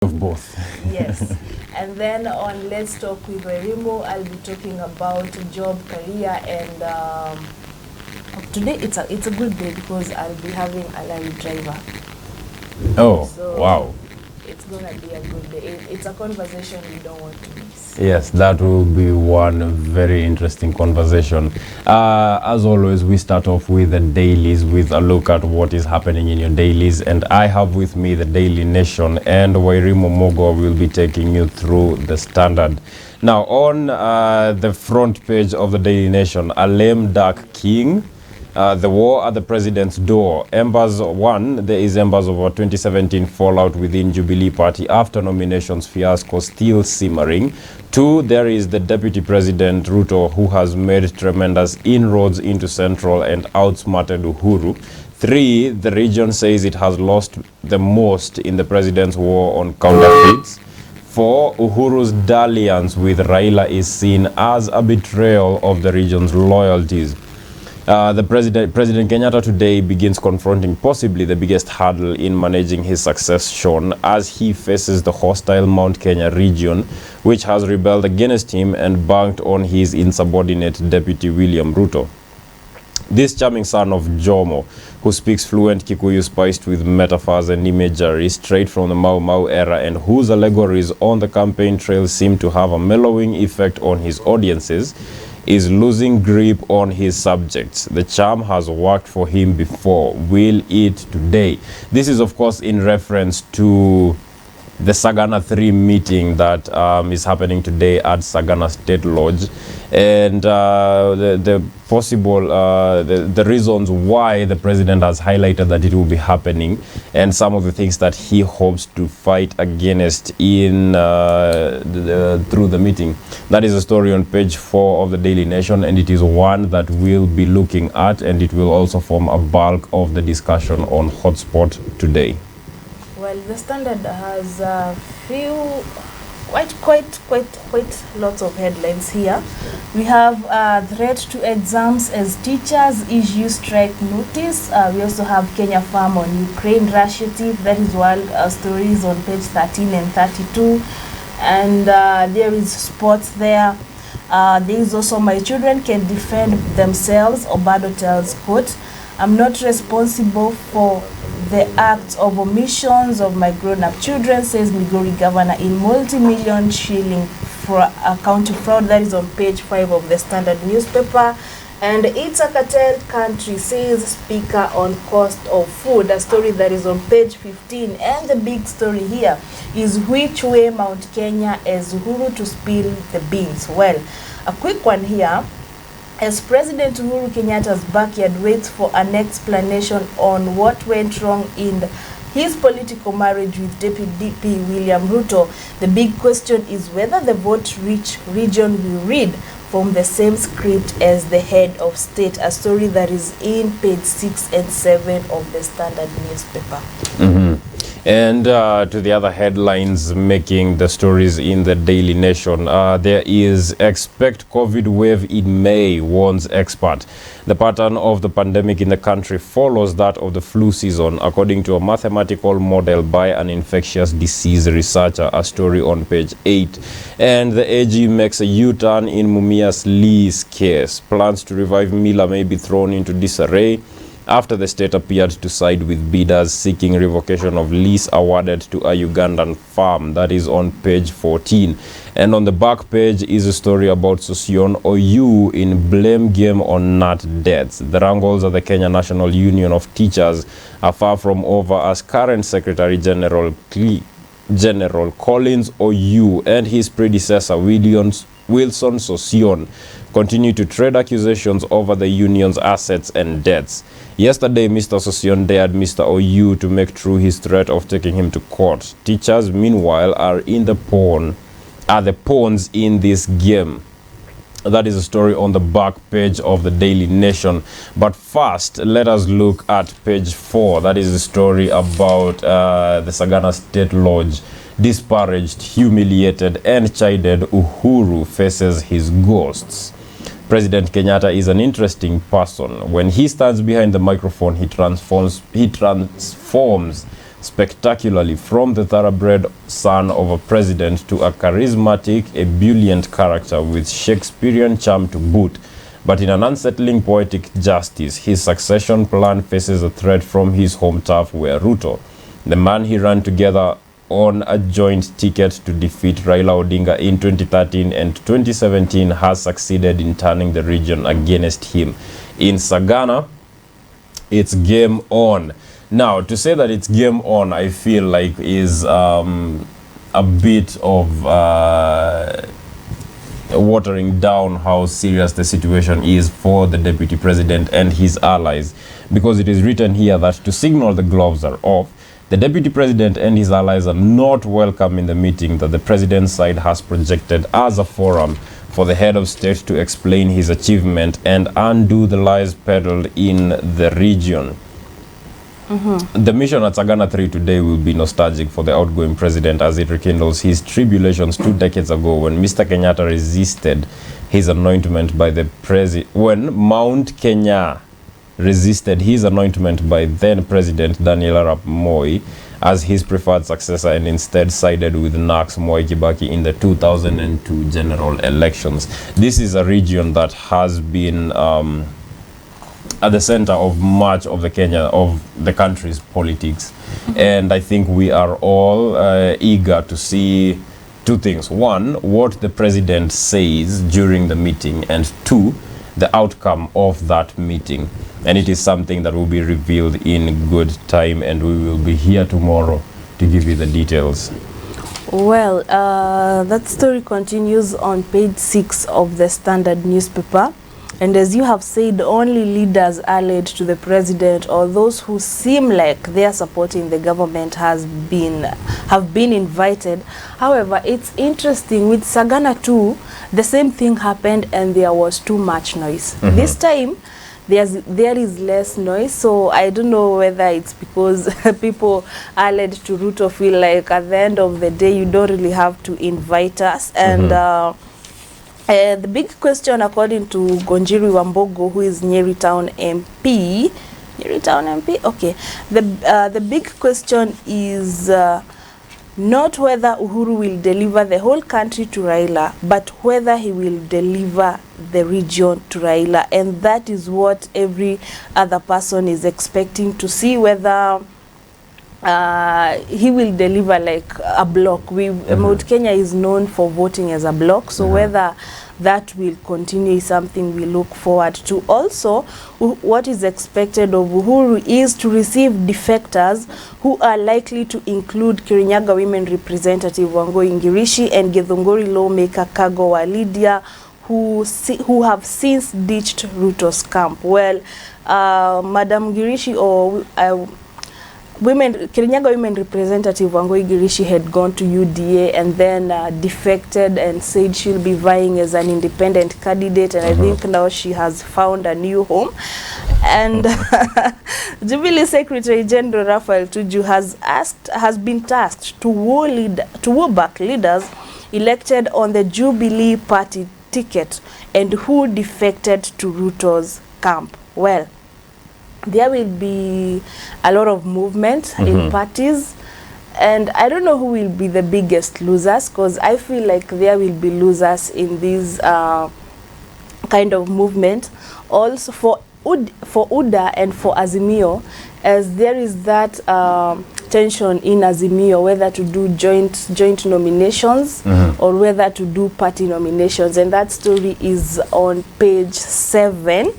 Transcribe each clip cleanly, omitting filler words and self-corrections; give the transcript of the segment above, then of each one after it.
Of both. Yes. And then on Let's Talk with Werimo, I'll be talking about job, career, and today it's a good day because I'll be having a lorry driver. Oh, So wow. it's gonna be a good day. It's a conversation you don't want to miss. Yes, that will be one very interesting conversation. As always, we start off with the dailies with a look at what is happening in your dailies. And I have with me the Daily Nation, and Wairimo Mogo will be taking you through the Standard. Now, on the front page of the Daily Nation, a lame duck king. The war at the president's door. Embers 1, there is embers of a 2017 fallout within Jubilee Party after nominations fiasco still simmering. 2, there is the Deputy President Ruto, who has made tremendous inroads into Central and outsmarted Uhuru. 3, the region says it has lost the most in the president's war on counterfeits. 4, Uhuru's dalliance with Raila is seen as a betrayal of the region's loyalties. The President Kenyatta today begins confronting possibly the biggest hurdle in managing his succession as he faces the hostile Mount Kenya region, which has rebelled against him and banked on his insubordinate Deputy William Ruto. This charming son of Jomo, who speaks fluent Kikuyu spiced with metaphors and imagery straight from the Mau Mau era and whose allegories on the campaign trail seem to have a mellowing effect on his audiences, is losing grip on his subjects. The charm has worked for him before. Will it today? This is, of course, in reference to the Sagana 3 meeting that is happening today at Sagana State Lodge, and the possible the reasons why the president has highlighted that it will be happening, and some of the things that he hopes to fight against in through the meeting. That is a story on page 4 of the Daily Nation, and it is one that we'll be looking at, and it will also form a bulk of the discussion on Hotspot today. Well, the Standard has a few, quite lots of headlines here. We have threat to exams as teachers issue strike notice. We also have Kenya farm on Ukraine-Russia tip. That is one stories on page 13 and 32. And there is sports there. There is also my children can defend themselves. Obado tells court, I'm not responsible for the acts of omissions of my grown-up children, says Migori governor in multi-million shilling for county fraud. That is on page 5 of the Standard newspaper. And it's a cartel country, says speaker on cost of food, a story that is on page 15. And the big story here is which way Mount Kenya as Uhuru to spill the beans. Well, a quick one here. As President Uhuru Kenyatta's backyard waits for an explanation on what went wrong in his political marriage with Deputy William Ruto, the big question is whether the vote-rich region will read from the same script as the head of state, a story that is in page 6 and 7 of the Standard newspaper. And to the other headlines making the stories in the Daily Nation, there is expect COVID wave in May, warns expert. The pattern of the pandemic in the country follows that of the flu season, according to a mathematical model by an infectious disease researcher, a story on page 8. And the AG makes a U-turn in Mumias Lee's case. Plans to revive Mila may be thrown into disarray after the state appeared to side with bidders seeking revocation of lease awarded to a Ugandan farm. That is on page 14. And on the back page is a story about Sosion Oyu in blame game on NAT deaths. The wrangles of the Kenya National Union of Teachers are far from over as current Secretary General Collins Oyu and his predecessor Wilson Sosion continue to trade accusations over the union's assets and debts. Yesterday, Mr. Sosion dared Mr. Oyu to make true his threat of taking him to court. Teachers, meanwhile, are the pawns in this game. That is a story on the back page of the Daily Nation. But first, let us look at page 4. That is the story about the Sagana State Lodge. Disparaged, humiliated, and chided, Uhuru faces his ghosts. President Kenyatta is an interesting person. When he stands behind the microphone, he transforms spectacularly from the thoroughbred son of a president to a charismatic, ebullient character with Shakespearean charm to boot. But in an unsettling poetic justice, his succession plan faces a threat from his home turf where Ruto, the man he ran together on a joint ticket to defeat Raila Odinga in 2013 and 2017, has succeeded in turning the region against him. In Sagana, it's game on. Now, to say that it's game on, I feel like is a bit of watering down how serious the situation is for the deputy president and his allies, because it is written here that to signal the gloves are off, the deputy president and his allies are not welcome in the meeting that the president's side has projected as a forum for the head of state to explain his achievement and undo the lies peddled in the region. The mission at Sagana 3 today will be nostalgic for the outgoing president as it rekindles his tribulations 2 decades ago when Mr. Kenyatta resisted his anointment by the when Mount Kenya resisted his anointment by then President Daniel Arap Moi as his preferred successor and instead sided with Nax Moi Kibaki in the 2002 general elections. This is a region that has been at the center of much of the country's politics, and I think we are all eager to see 2 things: 1, what the president says during the meeting, and 2, the outcome of that meeting. And it is something that will be revealed in good time, and we will be here tomorrow to give you the details. Well, that story continues on page 6 of the Standard newspaper. And as you have said, only leaders allied to the president or those who seem like they are supporting the government have been invited. However, it's interesting with Sagana 2, the same thing happened and there was too much noise. This time, there is less noise, so I don't know whether it's because people allied to Ruto feel like at the end of the day you don't really have to invite us. And the big question, according to Gonjiri Wambogo, who is Nyeri Town MP, okay, the big question is not whether Uhuru will deliver the whole country to Raila, but whether he will deliver the region to Raila. And that is what every other person is expecting to see, whether he will deliver like a block. Mount Kenya is known for voting as a block, so whether that will continue is something we look forward to. Also, what is expected of Uhuru is to receive defectors who are likely to include Kirinyaga women representative Wangui Ngirishi and Githunguri lawmaker Kago wa Lydia, who have since ditched Ruto's camp. Well, Madam Ngirishi or Kirinyaga women representative Wangui Ngirishi had gone to UDA and then defected and said she'll be vying as an independent candidate, and I think now she has found a new home. And Jubilee Secretary General Raphael Tuju has been tasked to woo back leaders elected on the Jubilee Party ticket and who defected to Ruto's camp. Well, there will be a lot of movement in parties, and I don't know who will be the biggest losers, because I feel like there will be losers in this kind of movement. Also for UDA and for Azimio, as there is that tension in Azimio whether to do joint nominations or whether to do party nominations, and that story is on page 7.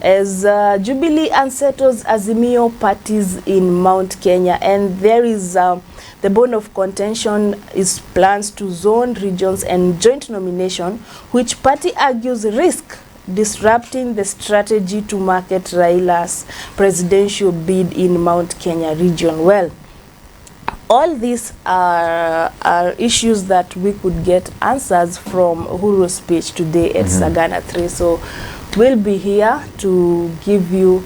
As Jubilee unsettles Azimio parties in Mount Kenya, and there is the bone of contention is plans to zone regions and joint nomination, which party argues risk disrupting the strategy to market Raila's presidential bid in Mount Kenya region. Well, all these are issues that we could get answers from Uhuru's speech today at Sagana 3. So we'll be here to give you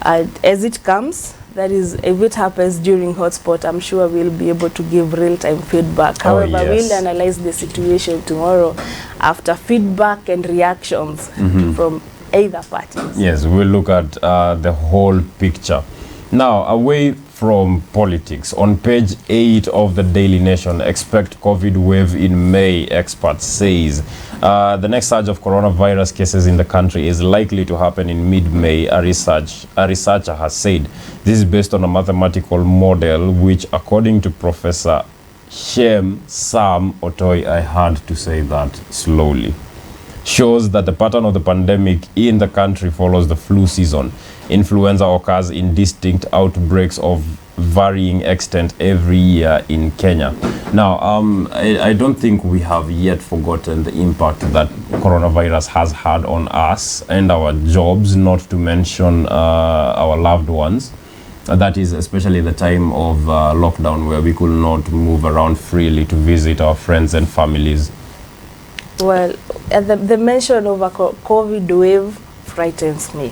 as it comes. That is, if it happens during hotspot, I'm sure we'll be able to give real-time feedback. However, we'll analyze the situation tomorrow after feedback and reactions from either parties. Yes, we'll look at the whole picture. Now, away from politics. On page 8 of the Daily Nation, expect COVID wave in May, expert says. The next surge of coronavirus cases in the country is likely to happen in mid-May, a researcher has said. This is based on a mathematical model which, according to Professor Sam Otoy, I had to say that slowly, shows that the pattern of the pandemic in the country follows the flu season. Influenza occurs in distinct outbreaks of varying extent every year in Kenya. Now, I don't think we have yet forgotten the impact that coronavirus has had on us and our jobs, not to mention our loved ones. That is especially the time of lockdown, where we could not move around freely to visit our friends and families. Well, the mention of a COVID wave frightens me.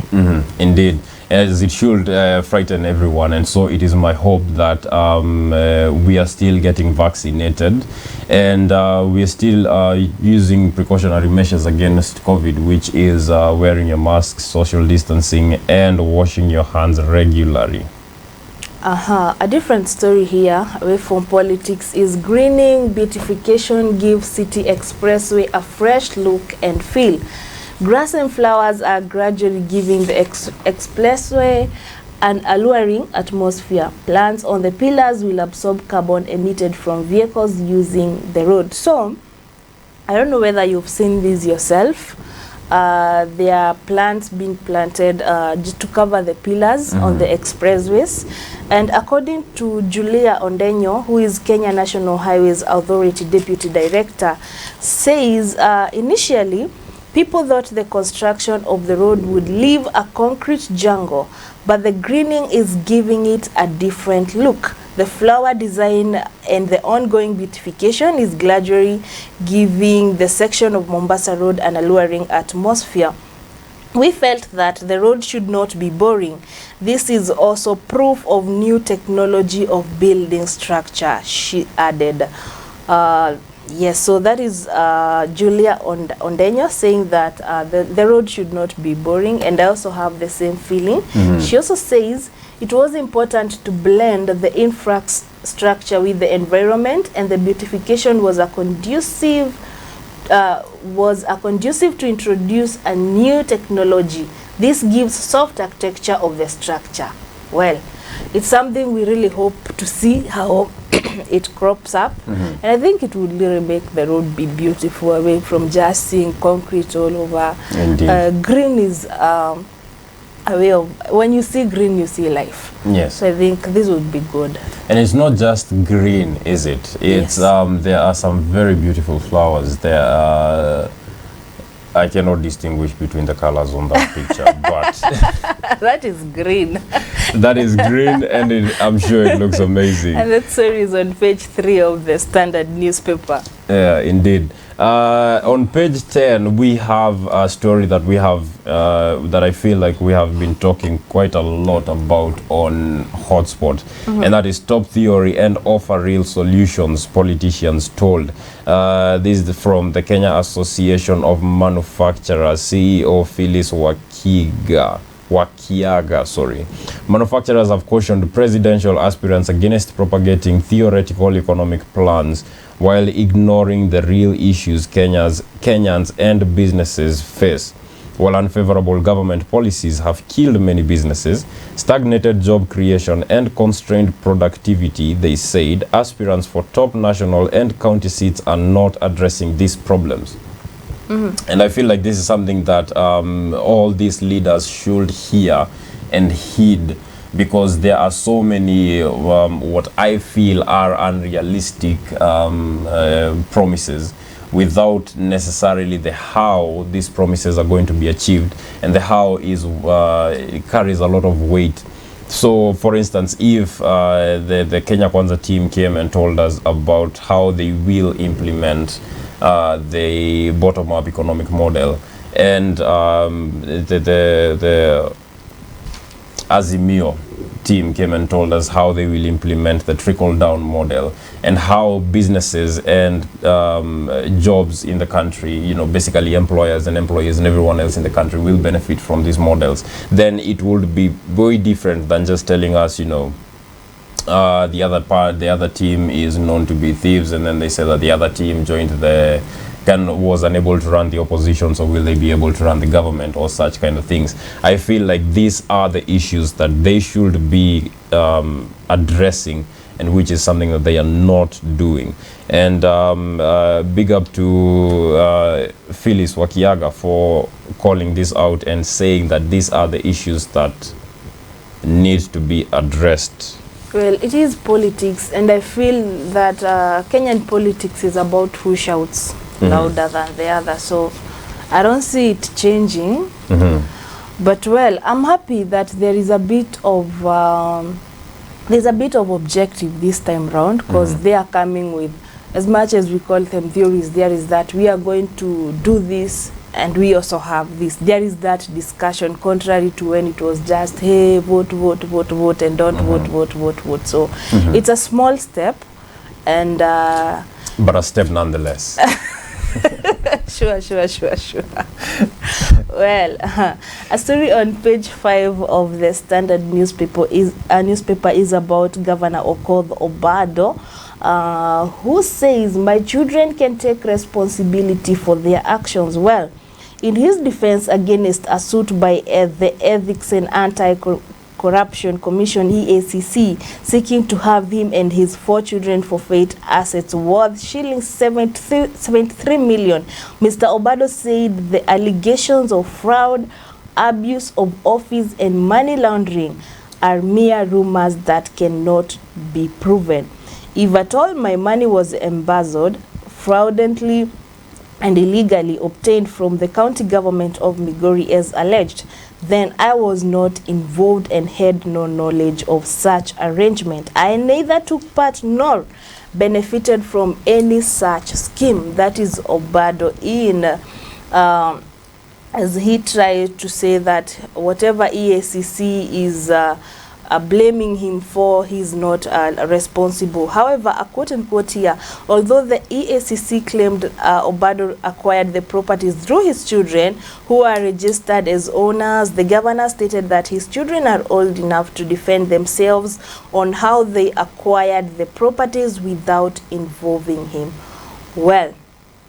Indeed, as it should frighten everyone, and so it is my hope that we are still getting vaccinated, and we are still using precautionary measures against COVID, which is wearing a mask, social distancing, and washing your hands regularly. A different story here, away from politics, is greening beautification gives city expressway a fresh look and feel. Grass and flowers are gradually giving the expressway an alluring atmosphere. Plants on the pillars will absorb carbon emitted from vehicles using the road. So, I don't know whether you've seen this yourself. There are plants being planted just to cover the pillars on the expressways. And according to Julia Ondenyo, who is Kenya National Highways Authority Deputy Director, says initially, people thought the construction of the road would leave a concrete jungle, but the greening is giving it a different look. The flower design and the ongoing beautification is gradually giving the section of Mombasa Road an alluring atmosphere. We felt that the road should not be boring. This is also proof of new technology of building structure, she added. Yes, so that is Julia Ondenyo saying that the road should not be boring, and I also have the same feeling. She also says it was important to blend the infrastructure with the environment, and the beautification was a conducive to introduce a new technology. This gives soft architecture of the structure. Well, it's something we really hope to see how it crops up, and I think it would really make the road be beautiful, away from just seeing concrete all over. Green is a way of, when you see green, you see life. Yes. So I think this would be good. And it's not just green, is it? It's there are some very beautiful flowers there. I cannot distinguish between the colors on that picture, but that is green. That is green, and I'm sure it looks amazing. And that story is on page 3 of the Standard newspaper. Yeah, indeed. On page 10, we have a story that we have that I feel like we have been talking quite a lot about on Hotspot, and that is top theory and offer real solutions, politicians told. This is from the Kenya Association of Manufacturers, CEO Phyllis Wakiaga, sorry. Manufacturers have cautioned presidential aspirants against propagating theoretical economic plans while ignoring the real issues Kenyans and businesses face. While unfavorable government policies have killed many businesses, stagnated job creation and constrained productivity, they said, aspirants for top national and county seats are not addressing these problems. And I feel like this is something that all these leaders should hear and heed, because there are so many what I feel are unrealistic promises, without necessarily the how these promises are going to be achieved, and the how is it carries a lot of weight. So, for instance, if the Kenya Kwanza team came and told us about how they will implement the bottom-up economic model, and the Azimio team came and told us how they will implement the trickle-down model, and how businesses and jobs in the country, you know, basically employers and employees and everyone else in the country will benefit from these models, then it would be very different than just telling us, you know, the other team is known to be thieves, and then they say that the other team was unable to run the opposition, so will they be able to run the government, or such kind of things. I feel like these are the issues that they should be addressing, and which is something that they are not doing. And big up to Phyllis Wakiaga for calling this out and saying that these are the issues that need to be addressed. Well, it is politics, and I feel that Kenyan politics is about who shouts louder than the other. So I don't see it changing. But well, I'm happy that there is a bit of objective this time round, because they are coming with, as much as we call them theories, there is that we are going to do this and we also have this. There is that discussion, contrary to when it was just, hey, vote, vote, vote, vote, and don't vote, vote, vote, vote. So it's a small step, and but a step nonetheless. Sure. Well, a story on page 5 of the Standard newspaper is about Governor Okoth Obado, who says, my children can take responsibility for their actions. Well, in his defense against a suit by the Ethics and Anti-Corruption Commission, EACC, seeking to have him and his 4 children forfeit assets worth shillings 73 million, Mr. Obado said the allegations of fraud, abuse of office, and money laundering are mere rumors that cannot be proven. If at all my money was embezzled, fraudulently and illegally obtained from the county government of Migori as alleged, then I was not involved and had no knowledge of such arrangement. I neither took part nor benefited from any such scheme. That is Obado in, as he tried to say that whatever EACC is blaming him for, he's not responsible. However, a quote-unquote here, although the EACC claimed Obado acquired the properties through his children, who are registered as owners, the governor stated that his children are old enough to defend themselves on how they acquired the properties without involving him. Well,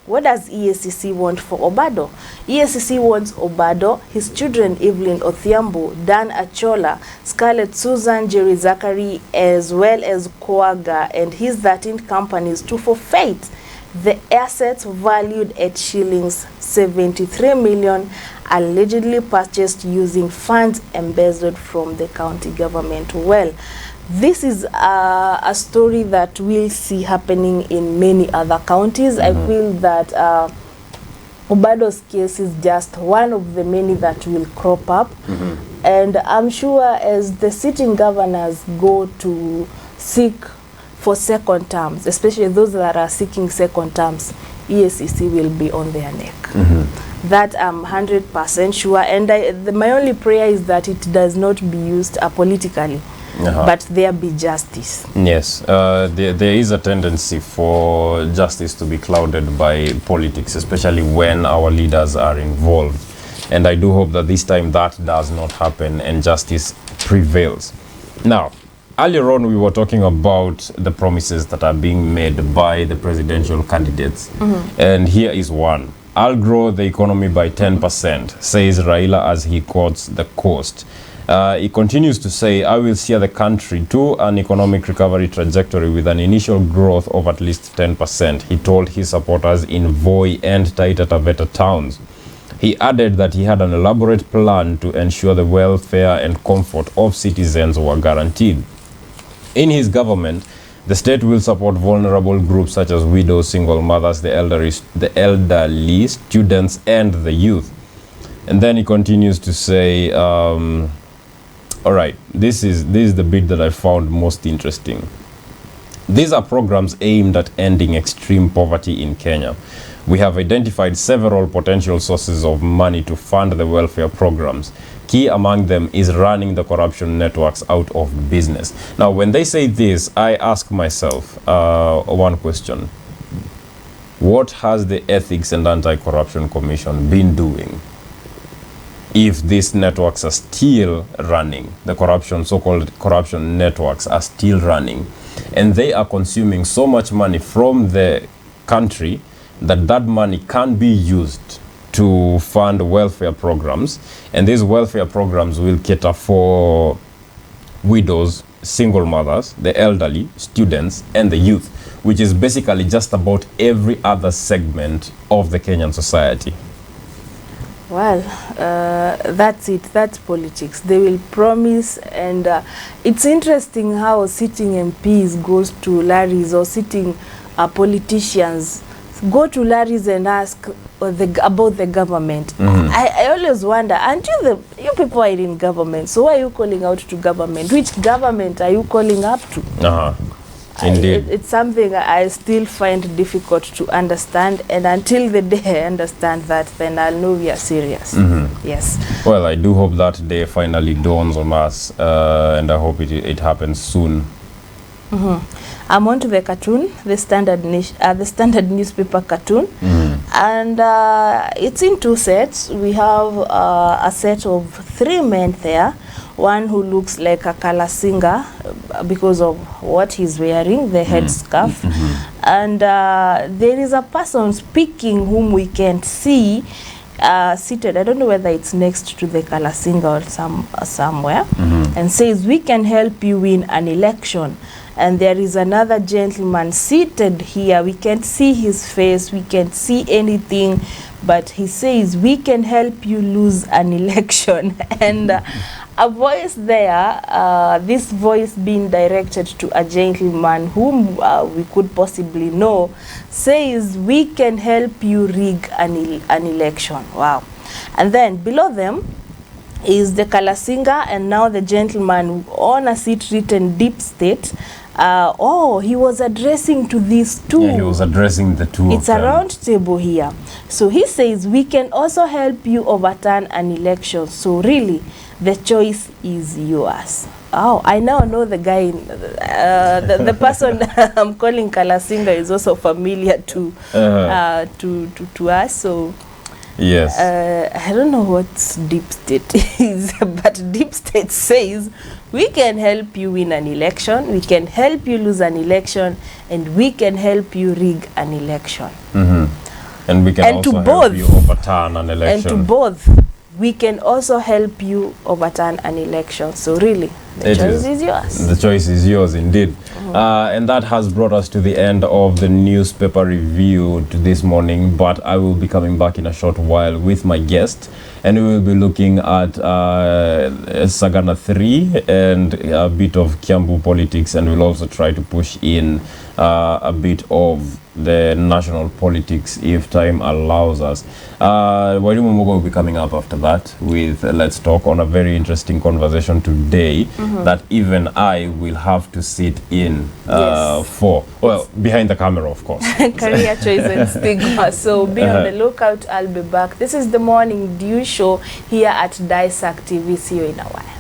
what does EACC want for Obado? EACC wants Obado, his children Evelyn Othiambo, Dan Achola, Scarlett Susan, Jerry Zachary, as well as Koaga and his 13 companies to forfeit the assets valued at shillings 73 million, allegedly purchased using funds embezzled from the county government. Well, this is a story that we'll see happening in many other counties. I feel that Obado's case is just one of the many that will crop up. And I'm sure as the sitting governors go to seek for second terms, especially those that are seeking second terms, EACC will be on their neck. That I'm 100% sure. And my only prayer is that it does not be used politically. But there be justice. Yes, there is a tendency for justice to be clouded by politics, especially when our leaders are involved. And I do hope that this time that does not happen and justice prevails. Now, earlier on we were talking about the promises that are being made by the presidential candidates. And here is one. I'll grow the economy by 10%, says Raila as he quotes the coast. He continues to say, I will steer the country to an economic recovery trajectory with an initial growth of at least 10%, he told his supporters in Voi and Taita Taveta towns. He added that he had an elaborate plan to ensure the welfare and comfort of citizens were guaranteed. In his government, the state will support vulnerable groups such as widows, single mothers, the elderly, students, and the youth. And then he continues to say, all right, this is the bit that I found most interesting. These are programs aimed at ending extreme poverty in Kenya. We have identified several potential sources of money to fund the welfare programs. Key among them is running the corruption networks out of business. Now, when they say this, I ask myself one question. What has the Ethics and Anti-Corruption Commission been doing? if these networks are still running, the corruption, so-called corruption networks are still running, and they are consuming so much money from the country that that money can be used to fund welfare programs, and these welfare programs will cater for widows, single mothers, the elderly, students, and the youth, which is basically just about every other segment of the Kenyan society. Well, that's it. That's politics. They will promise, and it's interesting how sitting MPs goes to Larry's, or sitting politicians go to Larry's and ask about the government. I always wonder, aren't you you people are in government, so why are you calling out to government? Which government are you calling up to? Indeed. It's something I still find difficult to understand, and until the day I understand that, then I'll know we are serious. Yes. Well, I do hope that day finally dawns on us, and I hope it happens soon. I'm on to the cartoon, the standard newspaper cartoon, and it's in two sets. We have a set of 3 men there. One who looks like a Kalasinga because of what he's wearing, the headscarf. And there is a person speaking whom we can't see, seated. I don't know whether it's next to the Kalasinga or somewhere, and says, "We can help you win an election." And there is another gentleman seated here. We can't see his face, we can't see anything, but he says, "We can help you lose an election." And a voice there, this voice being directed to a gentleman whom we could possibly know, says, "We can help you rig an election." Wow. And then below them is the Kalasinga, and now the gentleman on a seat written Deep State. He was addressing to these two. Yeah, he was addressing the two. It's a round table here. So he says, "We can also help you overturn an election. So really, the choice is yours." Oh, I now know the guy, the person I'm calling Kalasinga is also familiar to us. So yes, I don't know what Deep State is, but Deep State says, "We can help you win an election, we can help you lose an election, and we can help you rig an election." And we can also help you overturn an election. And to both, we can also help you overturn an election. So really, the choice is yours. The choice is yours, indeed. And that has brought us to the end of the newspaper review this morning, but I will be coming back in a short while with my guest, and we will be looking at Sagana 3 and a bit of Kiambu politics, and we'll also try to push in a bit of the national politics if time allows us. Wairumu Mugo will be coming up after that with Let's Talk on a very interesting conversation today that even I will have to sit in for, well, behind the camera, of course. Career choice and stigma. So be on the lookout. I'll be back. This is the Morning Dew Show here at Dissect TV. See you in a while.